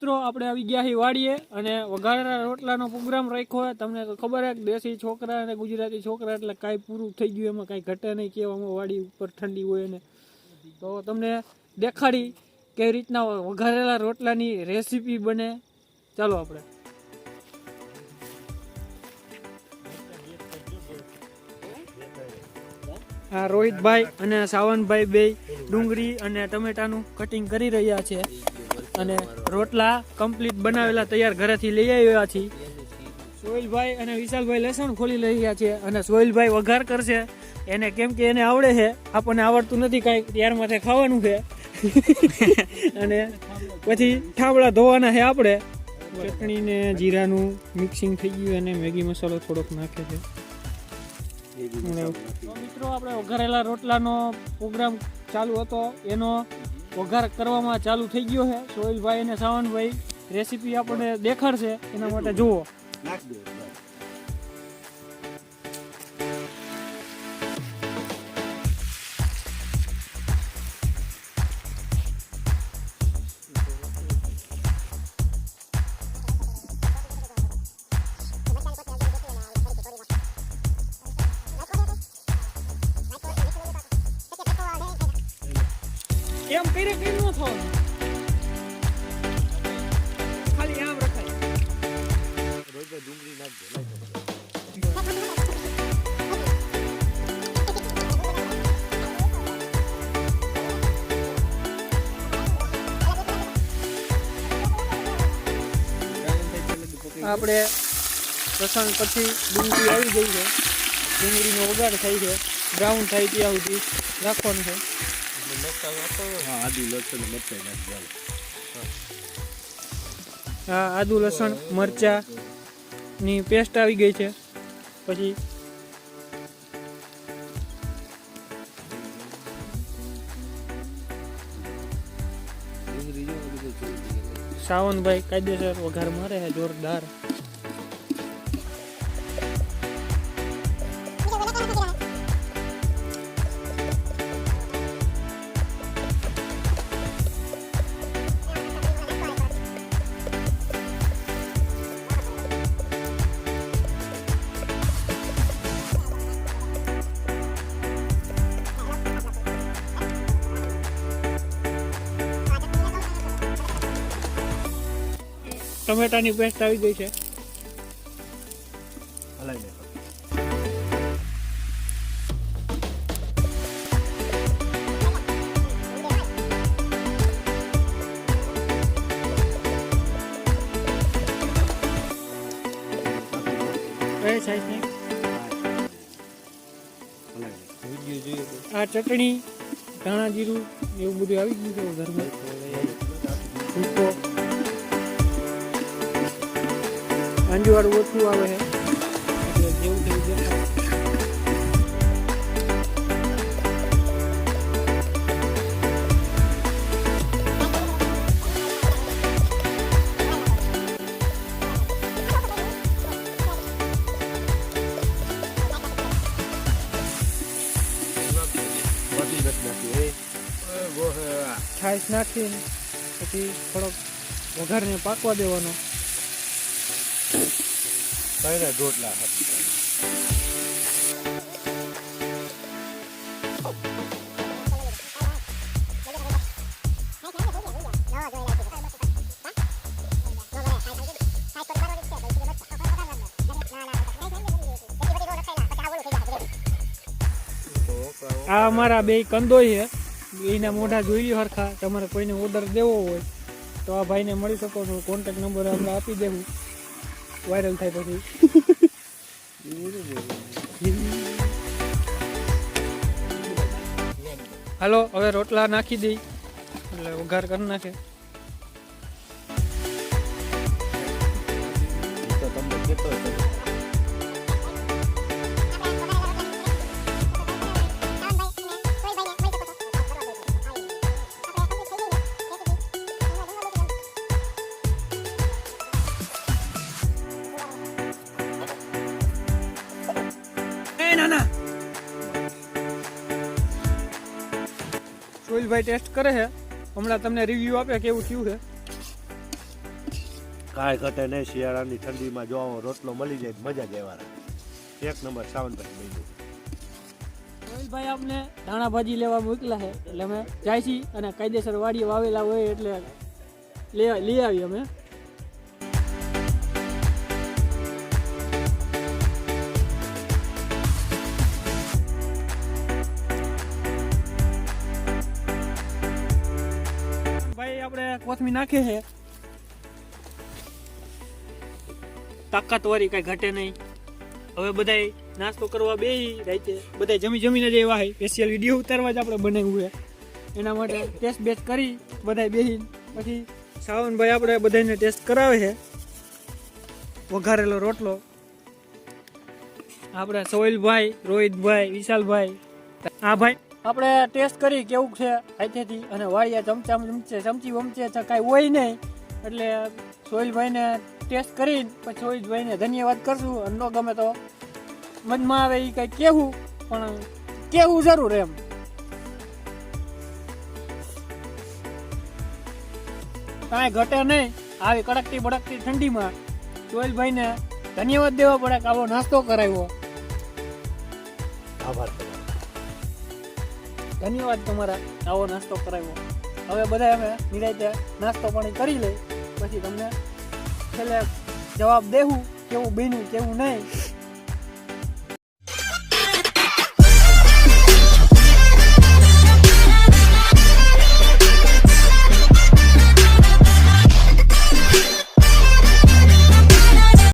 મિત્રો આપણે આવી ગયા છીએ વાડીએ અને વઘારેલા રોટલાનો પ્રોગ્રામ રાખ્યો હોય. તમને તો ખબર છે દેશી છોકરા અને ગુજરાતી છોકરા એટલે કાંઈ પૂરું થઈ ગયું, એમાં કાંઈ ઘટે નહીં કહેવામાં. વાડી ઉપર ઠંડી હોય ને તો તમને દેખાડી કેવી રીતના વઘારેલા રોટલાની રેસીપી બને. ચાલો આપણે આ રોહિતભાઈ અને સાવનભાઈ બે ડુંગળી અને ટમેટાનું કટિંગ કરી રહ્યા છે અને રોટલા કમ્પ્લીટ બનાવેલા તૈયાર ઘરેથી લઈ આવ્યા છીએ. સોહિલભાઈ અને વિશાલભાઈ લસણ ખોલી રહ્યા છે અને સોહિલભાઈ વઘાર કરશે એને, કેમ કે એને આવડે છે, આપણને આવડતું નથી કાંઈ, ત્યાર માટે ખાવાનું છે. અને પછી ઠાબડા ધોવાના છે આપણે. ચટણી ને જીરાનું મિક્સિંગ થઈ ગયું અને મેગી મસાલો થોડોક નાખે છે. મિત્રો આપણે વઘારેલા રોટલાનો પ્રોગ્રામ ચાલુ હતો, એનો વઘાર કરવામાં ચાલુ થઈ ગયો છે. સોહિલભાઈ અને સાવનભાઈ રેસીપી આપણને દેખાડશે, એના માટે જુઓ. એમ કરે કે ન થવાનું, ખાલી આમ રખાય. ડુંગળી નાખજો. આપણે લસણ પછી ડુંગળી આવી ગઈ છે, ડુંગળીનો વઘાર થાય છે, બ્રાઉન થાય ત્યાં સુધી રાખવાનું છે. આદુ લસણ મરચા ની પેસ્ટ આવી ગઈ છે. પછી સાવનભાઈ કાયદેસર વઘાર મારે છે, જોરદાર. ટમેટાની પેસ્ટ આવી ગઈ છે. આ ચટણી ધાણા જીરું એવું બધું આવી ગયું છે ઘરમાં. અંજવાળું ઓછું આવે છે એટલે જેવું થયું દેખાય. છાશ નાખીને પછી થોડોક વઘારને પાકવા દેવાનો. રોટલા આ અમારા બે કંદોઈ છે, એના મોઢા જોઈ લ્યો હરખા. તમારે કોઈને ઓર્ડર દેવો હોય તો આ ભાઈને મળી શકો છો. કોન્ટેક્ટ નંબર આપણે આપી દેવું, વાયરલ થાય પછી. હાલો હવે રોટલા નાખી દઈ એટલે વઘાર કરી નાખે. ના સોહિલભાઈ ટેસ્ટ કરે છે, હમણાં તમને રિવ્યુ આપે કેવું થયું છે. કાંઈ ઘટે નહીં. શિયાળાની ઠંડીમાં જો આવો રોટલો મળી જાય તો મજા જ એવાના. એક નંબર સાવનભાઈ બીજું. સોહેલભાઈ આપને ધાણા ભાજી લેવા મોકલા છે એટલે અમે જાય છીએ અને કાયદેસર વાડીએ વાવેલા હોય એટલે લઈ આવી અમે. ભાઈ આપણે કોથમી નાખે છે તાકાતવારી કઈ ઘટે નહીં. હવે બધાય નાસ્તો કરવા બેહી રાતે બધા જમીને જ એવા સ્પેશિયલ વિડીયો ઉતારવા જ આપણે બનાવ્યું છે. એના માટે ટેસ્ટ બેસ્ટ કરી બધા બેહી પછી સાવનભાઈ આપણે બધાને ટેસ્ટ કરાવે છે વઘારેલો રોટલો. આપણે સોહેલભાઈ, રોહિતભાઈ, વિશાલભાઈ, હા ભાઈ આપણે ટેસ્ટ કરી કેવું છે હાથેથી અને વાળિયા ચમચી વમચે કાંઈ હોય નહીં એટલે સોહેલભાઈને ટેસ્ટ કરી પછી સોહેલભાઈને ધન્યવાદ કરશું. અને ન ગમે તો મનમાં આવે એ કંઈ કહેવું પણ કહેવું જરૂર એમ. કાંઈ ઘટે નહીં આવી કડકતી બડકતી ઠંડીમાં સોહેલભાઈને ધન્યવાદ દેવા પડે કે આવો નાસ્તો કરાવ્યો. આભાર તમારો. ધન્યવાદ તમારા આવો નાસ્તો કરાવ્યો. હવે બધા અમે નિરાંતે નાસ્તો પાણી કરી લઈ પછી તમને છેલ્લે જવાબ દેવું કેવું બન્યું કેવું નહીં.